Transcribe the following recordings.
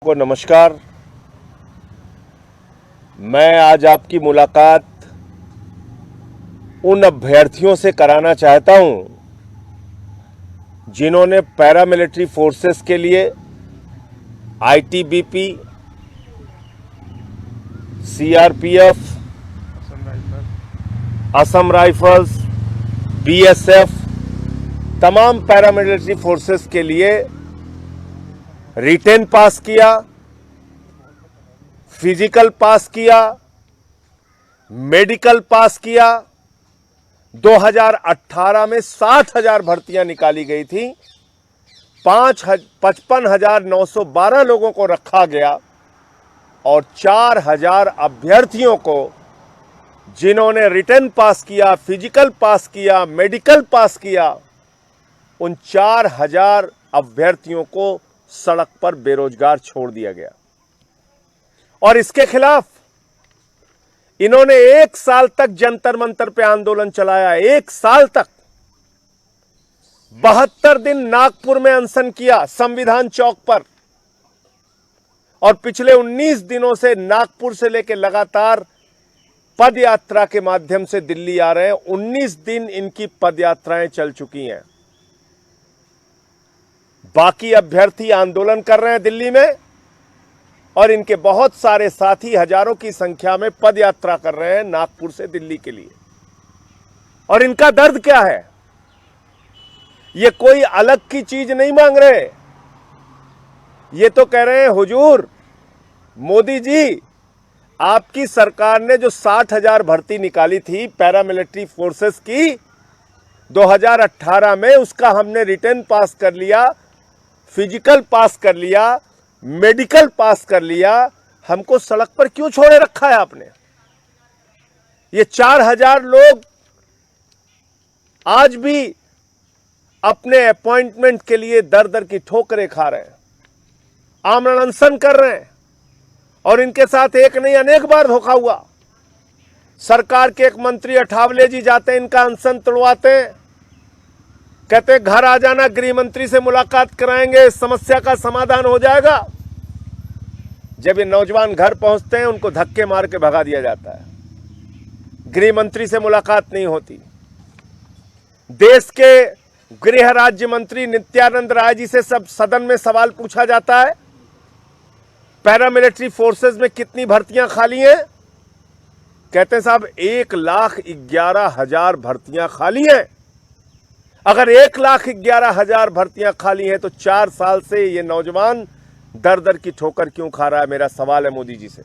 को नमस्कार। मैं आज आपकी मुलाकात उन अभ्यर्थियों से कराना चाहता हूं जिन्होंने पैरामिलिट्री फोर्सेस के लिए ITBP, CRPF, Assam rifles, BSF, तमाम पैरामिलिट्री फोर्सेस के लिए रिटेन पास किया, फिजिकल पास किया, मेडिकल पास किया। 2018 में 60,000 भर्तियां निकाली गई थी, 55,912 लोगों को रखा गया और 4,000 अभ्यर्थियों को जिन्होंने रिटेन पास किया, फिजिकल पास किया, मेडिकल पास किया, उन 4,000 अभ्यर्थियों को सड़क पर बेरोजगार छोड़ दिया गया। और इसके खिलाफ इन्होंने 1 साल तक जंतर मंतर पे आंदोलन चलाया। 1 साल तक 72 दिन नागपुर में अनशन किया, संविधान चौक पर। और पिछले 19 दिनों से नागपुर से लेकर लगातार पद यात्रा के माध्यम से दिल्ली आ रहे हैं। 19 दिन इनकी पद यात्राएं चल चुकी हैं। बाकी अभ्यर्थी आंदोलन कर रहे हैं दिल्ली में और इनके बहुत सारे साथी हजारों की संख्या में पद यात्रा कर रहे हैं नागपुर से दिल्ली के लिए। और इनका दर्द क्या है? ये कोई अलग की चीज नहीं मांग रहे। ये तो कह रहे हैं, हुजूर मोदी जी, आपकी सरकार ने जो 60,000 भर्ती निकाली थी पैरामिलिट्री फोर्सेस की 2018 में, उसका हमने रिटेन पास कर लिया, फिजिकल पास कर लिया, मेडिकल पास कर लिया, हमको सड़क पर क्यों छोड़े रखा है आपने? ये 4,000 लोग आज भी अपने अपॉइंटमेंट के लिए दर दर की ठोकरें खा रहे हैं, आमरण अनशन कर रहे हैं। और इनके साथ एक नहीं अनेक बार धोखा हुआ। सरकार के एक मंत्री अठावले जी जाते हैं, इनका अनशन तोड़वाते हैं, कहते हैं घर आ जाना, गृह मंत्री से मुलाकात कराएंगे, समस्या का समाधान हो जाएगा। जब ये नौजवान घर पहुंचते हैं, उनको धक्के मार के भगा दिया जाता है। गृह मंत्री से मुलाकात नहीं होती। देश के गृह राज्य मंत्री नित्यानंद राय जी से सब सदन में सवाल पूछा जाता है, पैरामिलिट्री फोर्सेस में कितनी भर्तियां खाली हैं? कहते हैं साहब 1,11,000 भर्तियां खाली हैं। अगर 1,11,000 भर्तियां खाली हैं तो 4 साल से ये नौजवान दर दर की ठोकर क्यों खा रहा है? मेरा सवाल है मोदी जी से।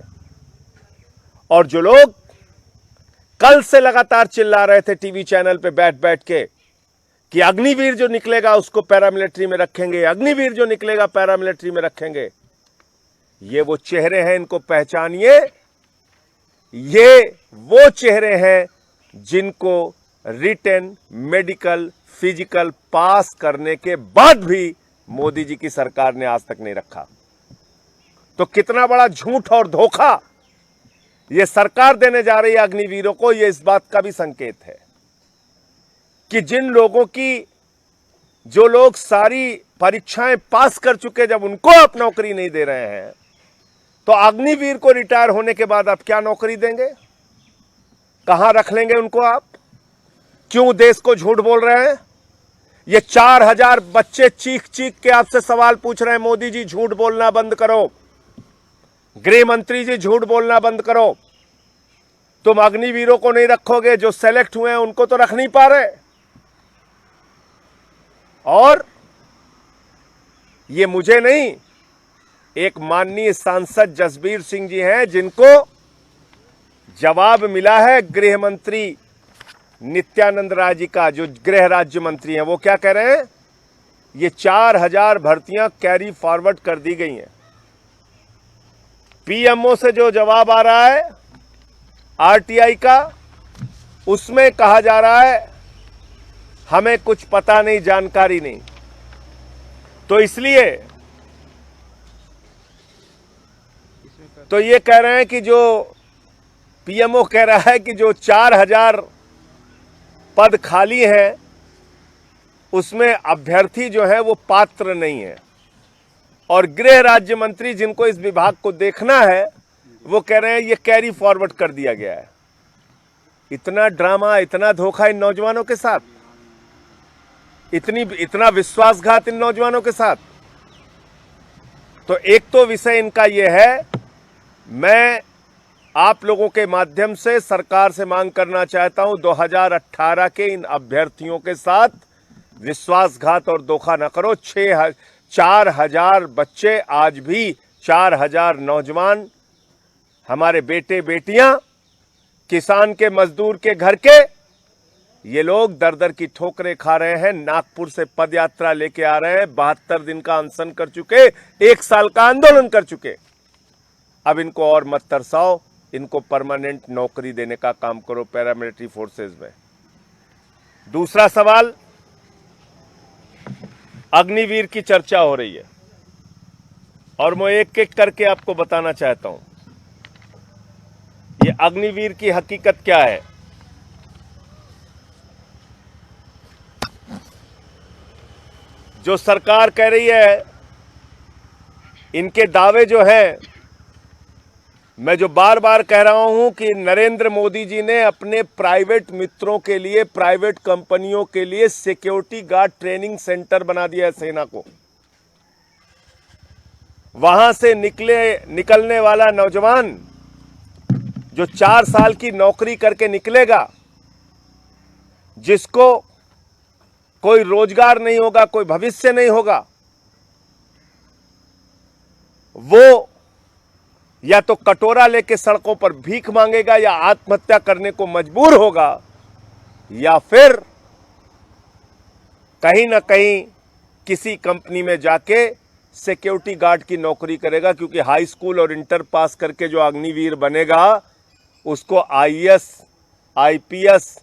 और जो लोग कल से लगातार चिल्ला रहे थे टीवी चैनल पे बैठ बैठ के कि अग्निवीर जो निकलेगा उसको पैरामिलिट्री में रखेंगे, अग्निवीर जो निकलेगा पैरामिलिट्री में रखेंगे, ये वो चेहरे हैं, इनको पहचानिए। ये वो चेहरे हैं जिनको रिटेन, मेडिकल, फिजिकल पास करने के बाद भी मोदी जी की सरकार ने आज तक नहीं रखा। तो कितना बड़ा झूठ और धोखा ये सरकार देने जा रही है अग्निवीरों को, ये इस बात का भी संकेत है कि जिन लोगों की, जो लोग सारी परीक्षाएं पास कर चुके, जब उनको आप नौकरी नहीं दे रहे हैं तो अग्निवीर को रिटायर होने के बाद आप क्या नौकरी देंगे? कहां रख लेंगे उनको आप? क्यों देश को झूठ बोल रहे हैं? ये 4,000 बच्चे चीख चीख के आपसे सवाल पूछ रहे हैं, मोदी जी झूठ बोलना बंद करो, गृह मंत्री जी झूठ बोलना बंद करो। तुम अग्निवीरों को नहीं रखोगे, जो सेलेक्ट हुए हैं उनको तो रख नहीं पा रहे। और ये मुझे नहीं, एक माननीय सांसद जसबीर सिंह जी हैं जिनको जवाब मिला है गृह मंत्री नित्यानंद राय जी का, जो गृह राज्य मंत्री हैं। वो क्या कह रहे हैं? ये 4,000 भर्तियां कैरी फॉरवर्ड कर दी गई हैं। पीएमओ से जो जवाब आ रहा है आरटीआई का, उसमें कहा जा रहा है हमें कुछ पता नहीं, जानकारी नहीं। तो इसलिए तो ये कह रहे हैं कि जो पीएमओ कह रहा है कि जो 4,000 पद खाली हैं उसमें अभ्यर्थी जो है वो पात्र नहीं है। और गृह राज्य मंत्री जिनको इस विभाग को देखना है वो कह रहे हैं ये कैरी फॉरवर्ड कर दिया गया है। इतना ड्रामा, इतना धोखा इन नौजवानों के साथ, इतना विश्वासघात इन नौजवानों के साथ। तो एक तो विषय इनका यह है, मैं आप लोगों के माध्यम से सरकार से मांग करना चाहता हूं 2018 के इन अभ्यर्थियों के साथ विश्वासघात और धोखा न करो। 4,000 बच्चे, आज भी 4,000 नौजवान, हमारे बेटे बेटियां, किसान के, मजदूर के घर के, ये लोग दर दर की ठोकरें खा रहे हैं। नागपुर से पदयात्रा लेके आ रहे हैं, 72 दिन का अनशन कर चुके, 1 साल का आंदोलन कर चुके। अब इनको और मत तरसाओ, इनको परमानेंट नौकरी देने का काम करो पैरामिलिट्री फोर्सेस में। दूसरा सवाल, अग्निवीर की चर्चा हो रही है और मैं एक एक करके आपको बताना चाहता हूं ये अग्निवीर की हकीकत क्या है। जो सरकार कह रही है, इनके दावे जो हैं, मैं जो बार बार कह रहा हूं कि नरेंद्र मोदी जी ने अपने प्राइवेट मित्रों के लिए, प्राइवेट कंपनियों के लिए सिक्योरिटी गार्ड ट्रेनिंग सेंटर बना दिया है सेना को। वहां से निकलने वाला नौजवान जो 4 साल की नौकरी करके निकलेगा, जिसको कोई रोजगार नहीं होगा, कोई भविष्य नहीं होगा, वो या तो कटोरा लेके सड़कों पर भीख मांगेगा या आत्महत्या करने को मजबूर होगा, या फिर कहीं ना कहीं किसी कंपनी में जाके सिक्योरिटी गार्ड की नौकरी करेगा। क्योंकि हाई स्कूल और इंटर पास करके जो अग्निवीर बनेगा उसको आईएएस, आईपीएस,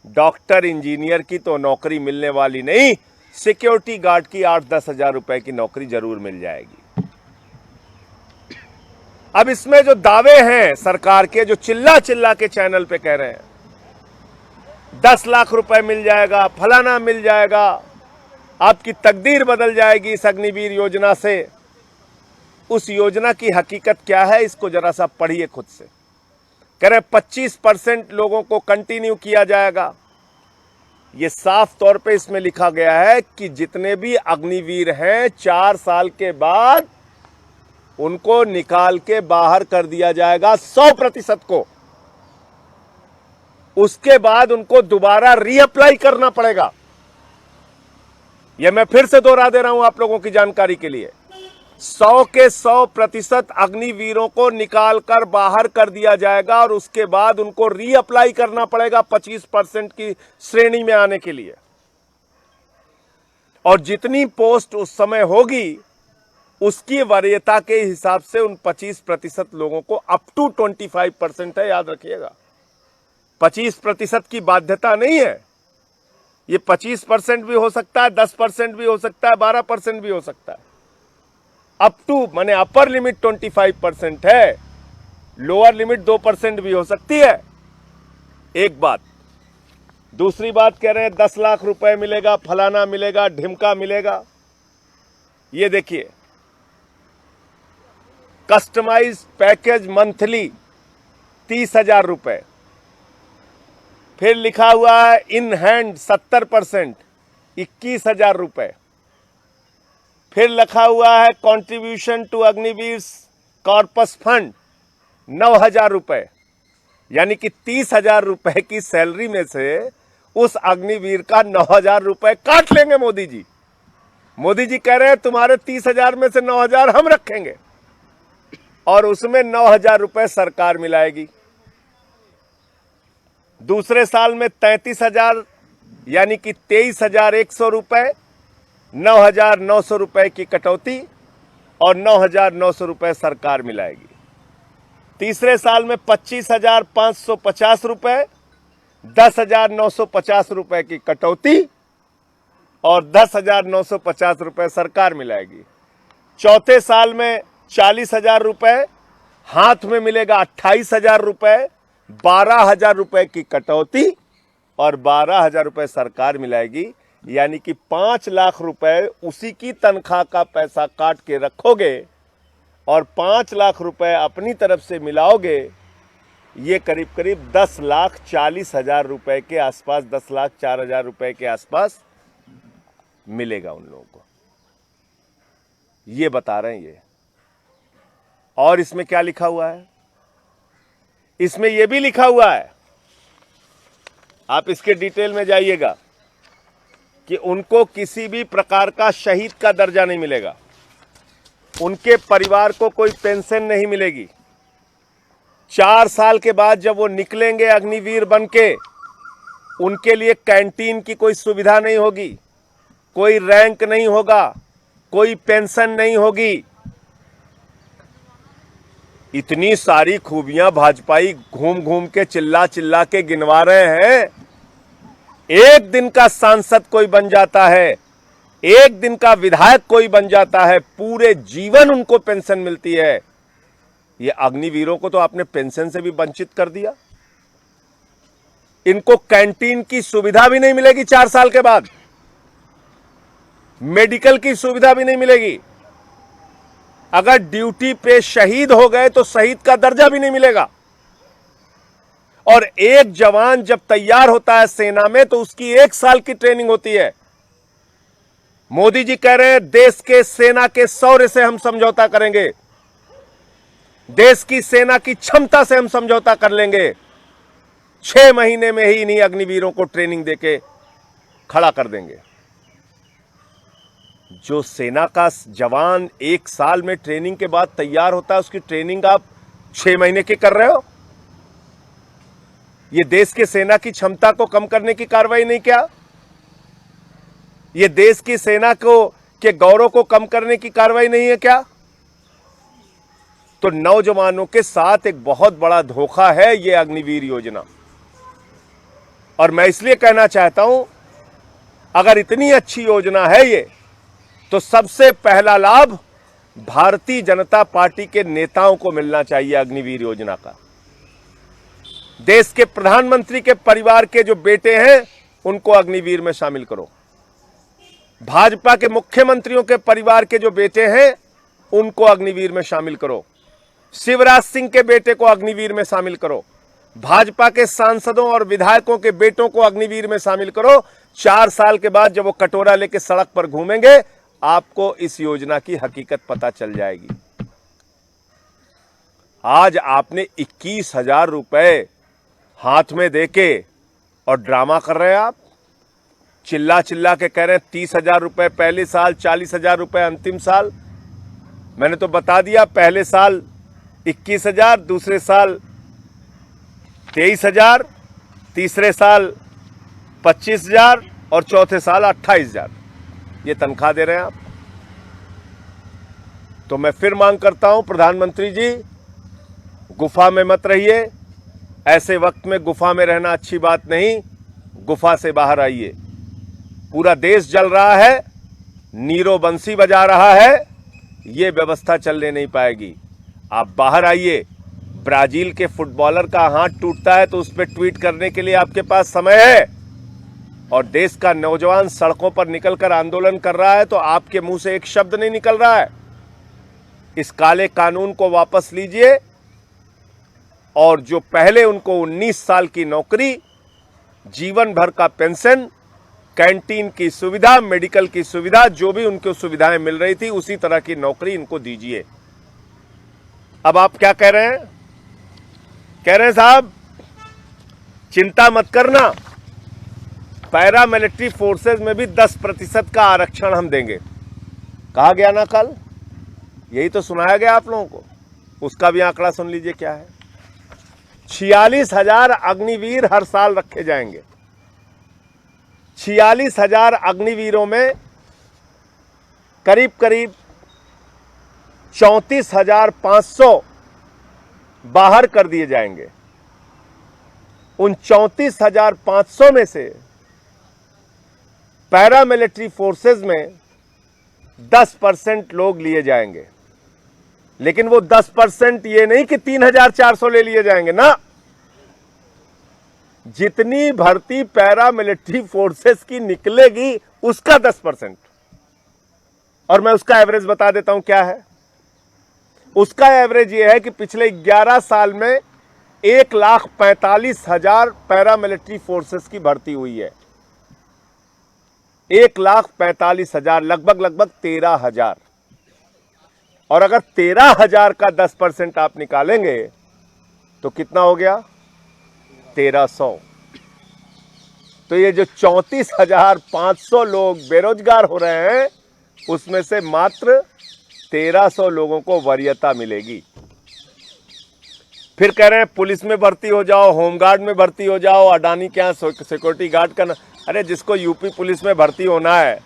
डॉक्टर, इंजीनियर की तो नौकरी मिलने वाली नहीं, सिक्योरिटी गार्ड की 8-10 हजार रुपए की नौकरी जरूर मिल जाएगी। अब इसमें जो दावे हैं सरकार के, जो चिल्ला चिल्ला के चैनल पे कह रहे हैं 10 लाख रुपए मिल जाएगा, फलाना मिल जाएगा, आपकी तकदीर बदल जाएगी इस अग्निवीर योजना से, उस योजना की हकीकत क्या है इसको जरा सा पढ़िए खुद से। कह रहे 25% लोगों को कंटिन्यू किया जाएगा। ये साफ तौर पे इसमें लिखा गया है कि जितने भी अग्निवीर हैं 4 साल के बाद उनको निकाल के बाहर कर दिया जाएगा 100% को। उसके बाद उनको दोबारा रीअप्लाई करना पड़ेगा। यह मैं फिर से दोहरा दे रहा हूं आप लोगों की जानकारी के लिए, 100 के 100% अग्निवीरों को निकालकर बाहर कर दिया जाएगा और उसके बाद उनको रीअप्लाई करना पड़ेगा 25% की श्रेणी में आने के लिए। और जितनी पोस्ट उस समय होगी उसकी वरीयता के हिसाब से उन 25% लोगों को अप टू 25% है, याद रखिएगा। 25% की बाध्यता नहीं है, ये 25% भी हो सकता है, 10% भी हो सकता है, 12% भी हो सकता है। अप टू माने अपर लिमिट 25% है, लोअर लिमिट 2% भी हो सकती है। एक बात। दूसरी बात कह रहे हैं 10 लाख रुपए मिलेगा, फलाना मिलेगा, ढिमका मिलेगा। ये देखिए, कस्टमाइज पैकेज मंथली 30,000 रुपए, फिर लिखा हुआ है इन हैंड 70% 21,000 रुपए, फिर लिखा हुआ है contribution to Agniveer corpus fund 9,000 रुपए। यानी कि 30,000 रुपए की सैलरी में से उस अग्निवीर का 9,000 रुपए काट लेंगे मोदी जी। मोदी जी कह रहे हैं तुम्हारे 30,000 में से 9,000 हम रखेंगे और उसमें 9,000 रुपए सरकार मिलाएगी। दूसरे साल में 33,000 यानी कि 23,100 रुपए, 9,900 रुपए की कटौती और 9,900 रुपए सरकार मिलाएगी। तीसरे साल में 25,550 रुपए, 10,950 रुपए की कटौती और 10,950 रुपए सरकार मिलाएगी। चौथे साल में 40,000 रुपए, हाथ में मिलेगा 28,000 रुपए, 12,000 रुपए की कटौती और 12,000 रुपए सरकार मिलाएगी। यानी कि 5 लाख रुपए उसी की तनख्वाह का पैसा काट के रखोगे और 5 लाख रुपए अपनी तरफ से मिलाओगे, ये करीब करीब 10,40,000 रुपए के आसपास, 10,04,000 रुपए के आसपास मिलेगा उन लोगों को। ये बता रहे हैं ये। और इसमें क्या लिखा हुआ है? इसमें यह भी लिखा हुआ है, आप इसके डिटेल में जाइएगा, कि उनको किसी भी प्रकार का शहीद का दर्जा नहीं मिलेगा, उनके परिवार को कोई पेंशन नहीं मिलेगी। 4 साल के बाद जब वो निकलेंगे अग्निवीर बनके, उनके लिए कैंटीन की कोई सुविधा नहीं होगी, कोई रैंक नहीं होगा, कोई पेंशन नहीं होगी। इतनी सारी खूबियां भाजपाई घूम घूम के चिल्ला चिल्ला के गिनवा रहे हैं। एक दिन का सांसद कोई बन जाता है, एक दिन का विधायक कोई बन जाता है, पूरे जीवन उनको पेंशन मिलती है। ये अग्निवीरों को तो आपने पेंशन से भी वंचित कर दिया। इनको कैंटीन की सुविधा भी नहीं मिलेगी 4 साल के बाद, मेडिकल की सुविधा भी नहीं मिलेगी। अगर ड्यूटी पे शहीद हो गए तो शहीद का दर्जा भी नहीं मिलेगा। और एक जवान जब तैयार होता है सेना में तो उसकी 1 साल की ट्रेनिंग होती है। मोदी जी कह रहे हैं देश के सेना के शौर्य से हम समझौता करेंगे, देश की सेना की क्षमता से हम समझौता कर लेंगे। 6 महीने में ही इन्हीं अग्निवीरों को ट्रेनिंग देके खड़ा कर देंगे। जो सेना का जवान 1 साल में ट्रेनिंग के बाद तैयार होता है, उसकी ट्रेनिंग आप 6 महीने की कर रहे हो। ये देश के सेना की क्षमता को कम करने की कार्रवाई नहीं क्या? ये देश की सेना को के गौरव को कम करने की कार्रवाई नहीं है क्या? तो नौजवानों के साथ एक बहुत बड़ा धोखा है ये अग्निवीर योजना। और मैं इसलिए कहना चाहता हूं, अगर इतनी अच्छी योजना है ये, तो सबसे पहला लाभ भारतीय जनता पार्टी के नेताओं को मिलना चाहिए अग्निवीर योजना का। देश के प्रधानमंत्री के परिवार के जो बेटे हैं उनको अग्निवीर में शामिल करो। भाजपा के मुख्यमंत्रियों के परिवार के जो बेटे हैं उनको अग्निवीर में शामिल करो। शिवराज सिंह के बेटे को अग्निवीर में शामिल करो। भाजपा के सांसदों और विधायकों के बेटों को अग्निवीर में शामिल करो। 4 साल के बाद जब वो कटोरा लेके सड़क पर घूमेंगे, आपको इस योजना की हकीकत पता चल जाएगी। आज आपने 21,000 रुपए हाथ में देके और ड्रामा कर रहे हैं। आप चिल्ला चिल्ला के कह रहे हैं 30,000 रुपए पहले साल, 40,000 रुपए अंतिम साल। मैंने तो बता दिया, पहले साल 21,000, दूसरे साल 23,000, तीसरे साल 25,000 और चौथे साल 28,000 ये तनख्वाह दे रहे हैं आप। तो मैं फिर मांग करता हूं, प्रधानमंत्री जी, गुफा में मत रहिए। ऐसे वक्त में गुफा में रहना अच्छी बात नहीं, गुफा से बाहर आइए। पूरा देश जल रहा है, नीरो बंसी बजा रहा है, ये व्यवस्था चलने नहीं पाएगी। आप बाहर आइए। ब्राजील के फुटबॉलर का हाथ टूटता है तो उस पर ट्वीट करने के लिए आपके पास समय है, और देश का नौजवान सड़कों पर निकलकर आंदोलन कर रहा है तो आपके मुंह से एक शब्द नहीं निकल रहा है। इस काले कानून को वापस लीजिए, और जो पहले उनको 19 साल की नौकरी, जीवन भर का पेंशन, कैंटीन की सुविधा, मेडिकल की सुविधा, जो भी उनको सुविधाएं मिल रही थी, उसी तरह की नौकरी इनको दीजिए। अब आप क्या कह रहे हैं? कह रहे हैं साहब चिंता मत करना, पैरा मिलिट्री फोर्सेज में भी 10% का आरक्षण हम देंगे। कहा गया ना कल, यही तो सुनाया गया आप लोगों को। उसका भी आंकड़ा सुन लीजिए क्या है। 46,000 अग्निवीर हर साल रखे जाएंगे। 46,000 अग्निवीरों में करीब करीब 34,500 बाहर कर दिए जाएंगे। उन 34,500 में से पैरामिलिट्री फोर्सेज में 10% लोग लिए जाएंगे। लेकिन वो 10% ये नहीं कि 3,400 ले लिए जाएंगे ना। जितनी भर्ती पैरामिलिट्री फोर्सेस की निकलेगी उसका 10%। और मैं उसका एवरेज बता देता हूं क्या है। उसका एवरेज यह है कि पिछले 11 साल में 1,45,000 पैरामिलिट्री फोर्सेस की भर्ती हुई है। 1,45,000, लगभग 13,000। और अगर 13,000 का 10% आप निकालेंगे तो कितना हो गया? 1,300। तो ये जो 34,500 लोग बेरोजगार हो रहे हैं, उसमें से मात्र 1,300 लोगों को वरीयता मिलेगी। फिर कह रहे हैं पुलिस में भर्ती हो जाओ, होमगार्ड में भर्ती हो जाओ, अडानी के यहाँ सिक्योरिटी गार्ड का। अरे जिसको यूपी पुलिस में भर्ती होना है,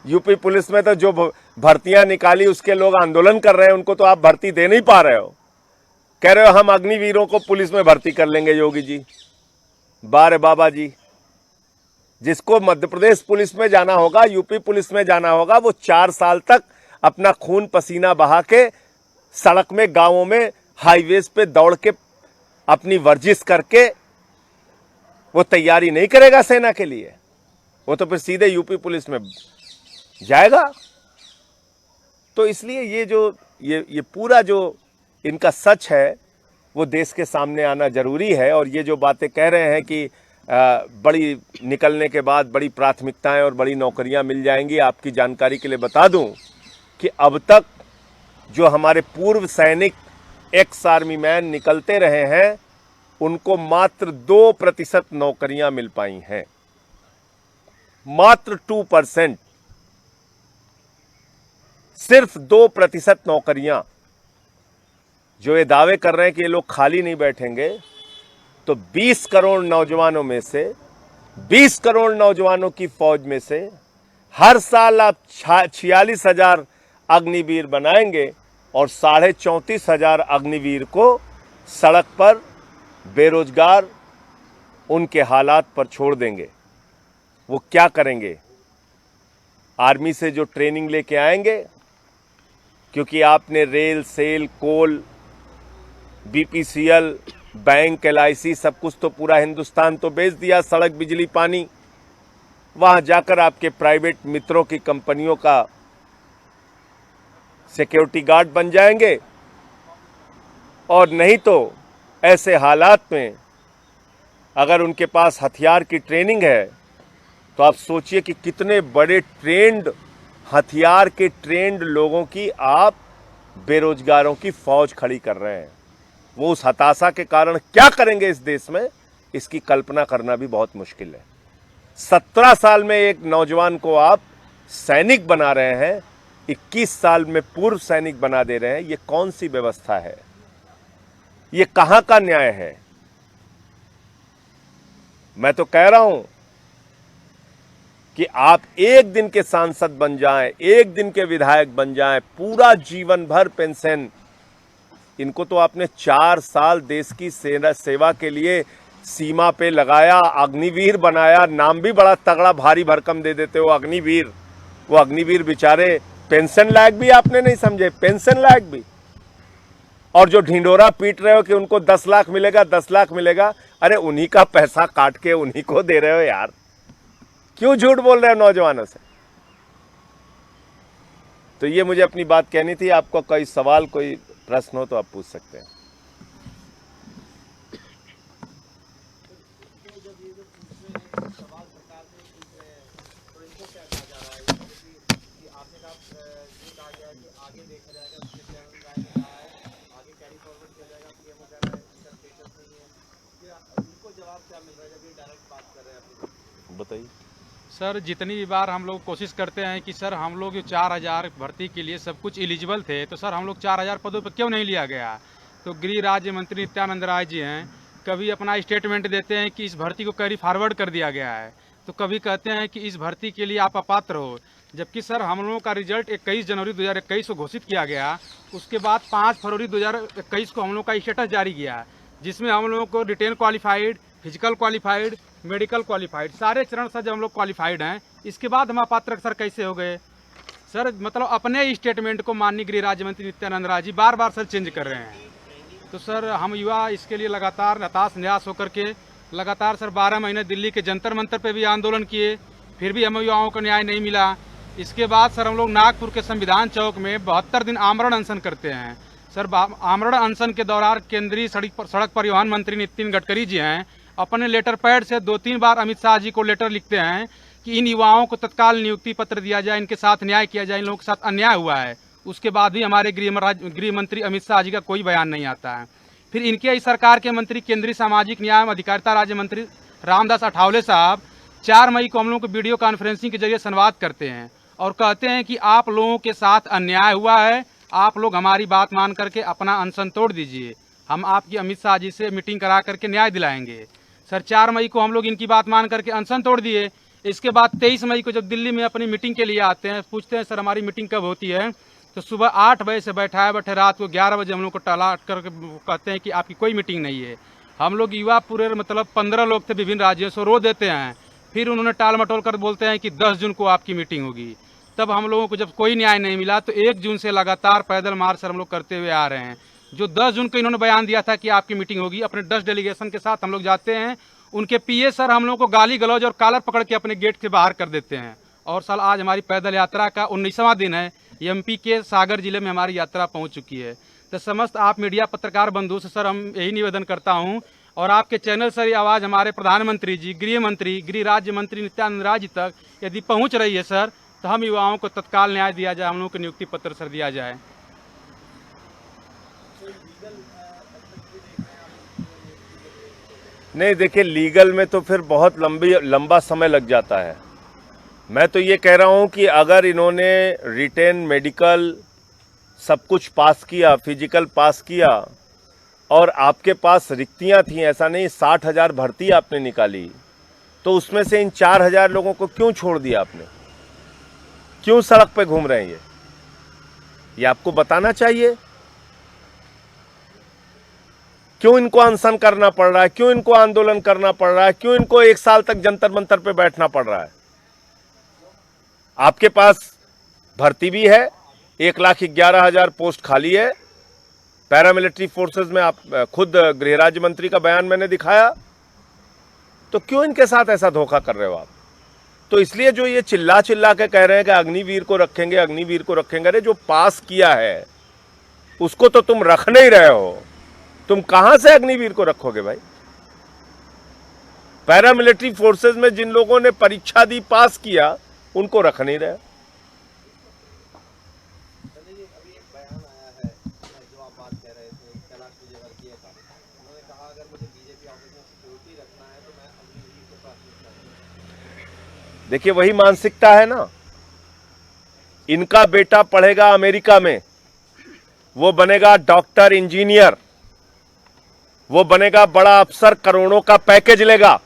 यूपी पुलिस में तो जो भर्तियां निकाली उसके लोग आंदोलन कर रहे हैं, उनको तो आप भर्ती दे नहीं पा रहे हो। कह रहे हो हम अग्निवीरों को पुलिस में भर्ती कर लेंगे। योगी जी, बारे बाबा जी, जिसको मध्य प्रदेश पुलिस में जाना होगा, यूपी पुलिस में जाना होगा, वो 4 साल तक अपना खून पसीना बहा के सड़क में, गांवों में, हाईवेज पे दौड़ के अपनी वर्जिश करके वो तैयारी नहीं करेगा सेना के लिए। वो तो फिर सीधे यूपी पुलिस में जाएगा। तो इसलिए ये पूरा जो इनका सच है वो देश के सामने आना जरूरी है। और ये जो बातें कह रहे हैं कि बड़ी निकलने के बाद बड़ी प्राथमिकताएं और बड़ी नौकरियां मिल जाएंगी, आपकी जानकारी के लिए बता दूं कि अब तक जो हमारे पूर्व सैनिक, एक्स आर्मी मैन निकलते रहे हैं, उनको मात्र 2% नौकरियां मिल पाई हैं। मात्र 2%, सिर्फ 2% नौकरियां। जो ये दावे कर रहे हैं कि ये लोग खाली नहीं बैठेंगे, तो 20 करोड़ नौजवानों में से, 20 करोड़ नौजवानों की फौज में से हर साल आप 46,000 अग्निवीर बनाएंगे और 34,500 अग्निवीर को सड़क पर बेरोजगार उनके हालात पर छोड़ देंगे। वो क्या करेंगे? आर्मी से जो ट्रेनिंग लेके आएंगे, क्योंकि आपने रेल, सेल, कोल, बीपीसीएल, बैंक, LIC सब कुछ तो पूरा हिंदुस्तान तो बेच दिया, सड़क, बिजली, पानी। वहां जाकर आपके प्राइवेट मित्रों की कंपनियों का सिक्योरिटी गार्ड बन जाएंगे। और नहीं तो ऐसे हालात में अगर उनके पास हथियार की ट्रेनिंग है, तो आप सोचिए कि कितने बड़े ट्रेंड, हथियार के ट्रेंड लोगों की आप बेरोजगारों की फौज खड़ी कर रहे हैं। वो उस हताशा के कारण क्या करेंगे इस देश में, इसकी कल्पना करना भी बहुत मुश्किल है। 17 साल में एक नौजवान को आप सैनिक बना रहे हैं, 21 साल में पूर्व सैनिक बना दे रहे हैं। ये कौन सी व्यवस्था है? ये कहां का न्याय है? मैं तो कह रहा हूं कि आप एक दिन के सांसद बन जाएं, एक दिन के विधायक बन जाएं, पूरा जीवन भर पेंशन। इनको तो आपने 4 साल देश की सेवा के लिए सीमा पे लगाया, अग्निवीर बनाया। नाम भी बड़ा तगड़ा भारी भरकम दे देते हो, अग्निवीर। वो अग्निवीर बेचारे पेंशन लायक भी आपने नहीं समझे, पेंशन लायक भी। और जो ढिंडोरा पीट रहे हो कि उनको 10 लाख मिलेगा, 10 लाख मिलेगा, अरे उन्हीं का पैसा काट के उन्हीं को दे रहे हो यार। क्यों झूठ बोल रहे हो नौजवानों से? तो ये मुझे अपनी बात कहनी थी। आपको कोई सवाल, कोई प्रश्न हो तो आप पूछ सकते हैं। बताइए सर, जितनी बार हम लोग कोशिश करते हैं कि सर हम लोग 4,000 भर्ती के लिए सब कुछ एलिजिबल थे, तो सर हम लोग 4,000 पदों पर क्यों नहीं लिया गया? तो गृह राज्य मंत्री नित्यानंद राय जी हैं, कभी अपना स्टेटमेंट देते हैं कि इस भर्ती को कैरी फॉरवर्ड कर दिया गया है, तो कभी कहते हैं कि इस भर्ती के लिए आप अपात्र हो। जबकि सर हम लोगों का रिजल्ट 21 जनवरी 2021 को घोषित किया गया। उसके बाद 5 फरवरी 2021 को हम लोग का स्टेटस जारी किया, जिसमें हम लोगों को written qualified, physical qualified, medical qualified, सारे चरण सर जब हम लोग क्वालिफाइड हैं, इसके बाद हम अपात्र सर कैसे हो गए? सर मतलब अपने स्टेटमेंट को माननीय गृह राज्य मंत्री नित्यानंद राय जी बार बार सर चेंज कर रहे हैं। तो सर हम युवा इसके लिए लगातार हताश निराश होकर के लगातार सर 12 महीने दिल्ली के जंतर मंतर पे भी आंदोलन किए, फिर भी हम युवाओं को न्याय नहीं मिला। इसके बाद सर हम लोग नागपुर के संविधान चौक में 72 दिन आमरण अनशन करते हैं। सर आमरण अनशन के दौरान केंद्रीय सड़क परिवहन मंत्री नितिन गडकरी जी हैं, अपने लेटर पैड से 2-3 बार अमित शाह जी को लेटर लिखते हैं कि इन युवाओं को तत्काल नियुक्ति पत्र दिया जाए, इनके साथ न्याय किया जाए, इन लोगों के साथ अन्याय हुआ है। उसके बाद भी हमारे गृह मंत्री अमित शाह जी का कोई बयान नहीं आता है। फिर इनके ही सरकार के मंत्री केंद्रीय सामाजिक न्याय एवं अधिकारिता राज्य मंत्री रामदास अठावले साहब 4 मई को हम लोगों को वीडियो कॉन्फ्रेंसिंग के जरिए संवाद करते हैं और कहते हैं कि आप लोगों के साथ अन्याय हुआ है, आप लोग हमारी बात मान करके अपना अनशन तोड़ दीजिए, हम आपकी अमित शाह जी से मीटिंग करा करके न्याय दिलाएंगे। सर 4 मई को हम लोग इनकी बात मान करके अनशन तोड़ दिए। इसके बाद 23 मई को जब दिल्ली में अपनी मीटिंग के लिए आते हैं, पूछते हैं सर हमारी मीटिंग कब होती है, तो सुबह 8 बजे से बैठे रात को 11 बजे हम लोग को टाला कर कहते हैं कि आपकी कोई मीटिंग नहीं है। हम लोग युवा पूरे मतलब 15 लोग थे विभिन्न राज्यों से, रो देते हैं। फिर उन्होंने टाल मटोल कर बोलते हैं कि 10 जून को आपकी मीटिंग होगी। तब हम लोगों को जब कोई न्याय नहीं मिला तो 1 जून से लगातार पैदल मार्च हम लोग करते हुए आ रहे हैं। जो 10 जून को इन्होंने बयान दिया था कि आपकी मीटिंग होगी, अपने 10 डेलीगेशन के साथ हम लोग जाते हैं। उनके पीए सर हम लोग को गाली गलौज और कॉलर पकड़ के अपने गेट के बाहर कर देते हैं। और साल आज हमारी पैदल यात्रा का 19वां दिन है। एमपी के सागर जिले में हमारी यात्रा पहुंच चुकी है। तो समस्त आप मीडिया पत्रकार बंधु से सर हम यही निवेदन करता हूं और आपके चैनल से ये आवाज़ हमारे प्रधानमंत्री जी, गृह राज्य मंत्री नित्यानंद राय जी तक यदि पहुंच रही है सर, तो हम युवाओं को तत्काल न्याय दिया जाए, हम लोगों को नियुक्ति पत्र सर दिया जाए। नहीं देखिए, लीगल में तो फिर बहुत लंबा समय लग जाता है। मैं तो ये कह रहा हूं कि अगर इन्होंने रिटेन, मेडिकल सब कुछ पास किया, फिजिकल पास किया और आपके पास रिक्तियां थी, ऐसा नहीं 60,000 भर्ती आपने निकाली, तो उसमें से इन 4,000 लोगों को क्यों छोड़ दिया आपने? क्यों सड़क पे घूम रहे हैं? ये आपको बताना चाहिए। क्यों इनको अनशन करना पड़ रहा है? क्यों इनको आंदोलन करना पड़ रहा है? क्यों इनको 1 साल तक जंतर मंतर पे बैठना पड़ रहा है? आपके पास भर्ती भी है, 1,11,000 पोस्ट खाली है पैरामिलिट्री फोर्सेस में। आप खुद गृह राज्य मंत्री का बयान मैंने दिखाया। तो क्यों इनके साथ ऐसा धोखा कर रहे हो आप? तो इसलिए जो ये चिल्ला के कह रहे हैं कि अग्निवीर को रखेंगे, अग्निवीर को रखेंगे, अरे जो पास किया है उसको तो तुम रख नहीं रहे हो। तुम कहां से अग्निवीर को रखोगे भाई? पैरामिलिट्री फोर्सेस में जिन लोगों ने परीक्षा दी, पास किया, उनको रख नहीं रहे। अभी एक बयान आया है जो आप बात कह रहे थे कैलाश विजयवर्गीय का। उन्होंने कहा अगर मुझे बीजेपी ऑफिस में सिक्योरिटी रखना है तो मैं अग्निवीर को प्राथमिकता दूंगा। देखिए वही मानसिकता है ना। इनका बेटा पढ़ेगा अमेरिका में, वो बनेगा डॉक्टर, इंजीनियर, वो बनेगा बड़ा अफसर, करोड़ों का पैकेज लेगा।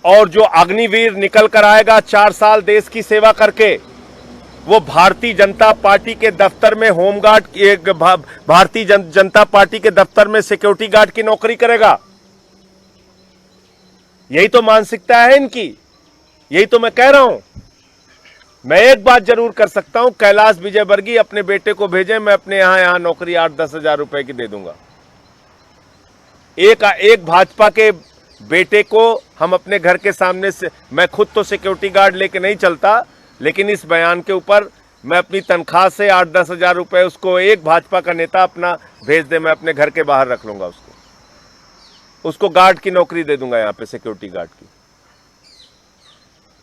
और जो अग्निवीर निकल कर आएगा 4 साल देश की सेवा करके, वो भारतीय जनता पार्टी के दफ्तर में होमगार्ड, भारतीय जनता पार्टी के दफ्तर में सिक्योरिटी गार्ड की नौकरी करेगा। यही तो मानसिकता है इनकी। यही तो मैं कह रहा हूं। मैं एक बात जरूर कर सकता हूं, कैलाश विजयवर्गीय अपने बेटे को भेजें, मैं अपने यहां नौकरी 8-10 हजार रुपए की दे दूंगा। एक भाजपा के बेटे को हम अपने घर के सामने से, मैं खुद तो सिक्योरिटी गार्ड लेके नहीं चलता, लेकिन इस बयान के ऊपर मैं अपनी तनख्वाह से 8-10 हजार रुपए उसको एक भाजपा का नेता अपना भेज दे, मैं अपने घर के बाहर रख लूंगा उसको गार्ड की नौकरी दे दूंगा, यहां पे सिक्योरिटी गार्ड की।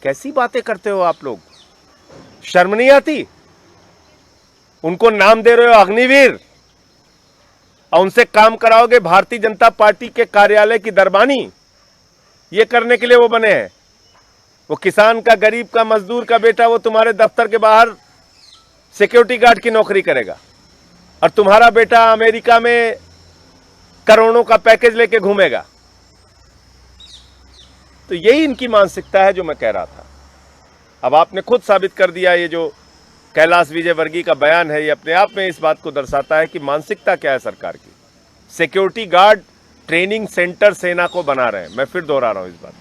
कैसी बातें करते हो आप लोग? शर्म नहीं आती? उनको नाम दे रहे हो अग्निवीर और उनसे काम कराओगे भारतीय जनता पार्टी के कार्यालय की दरबानी। ये करने के लिए वो बने हैं। वो किसान का, गरीब का, मजदूर का बेटा वो तुम्हारे दफ्तर के बाहर सिक्योरिटी गार्ड की नौकरी करेगा और तुम्हारा बेटा अमेरिका में करोड़ों का पैकेज लेके घूमेगा। तो यही इनकी मानसिकता है जो मैं कह रहा था। अब आपने खुद साबित कर दिया, ये जो कैलाश विजयवर्गीय का बयान है, ये अपने आप में इस बात को दर्शाता है कि मानसिकता क्या है सरकार की। सिक्योरिटी गार्ड ट्रेनिंग सेंटर सेना को बना रहे हैं। मैं फिर दोहरा रहा हूं इस बात।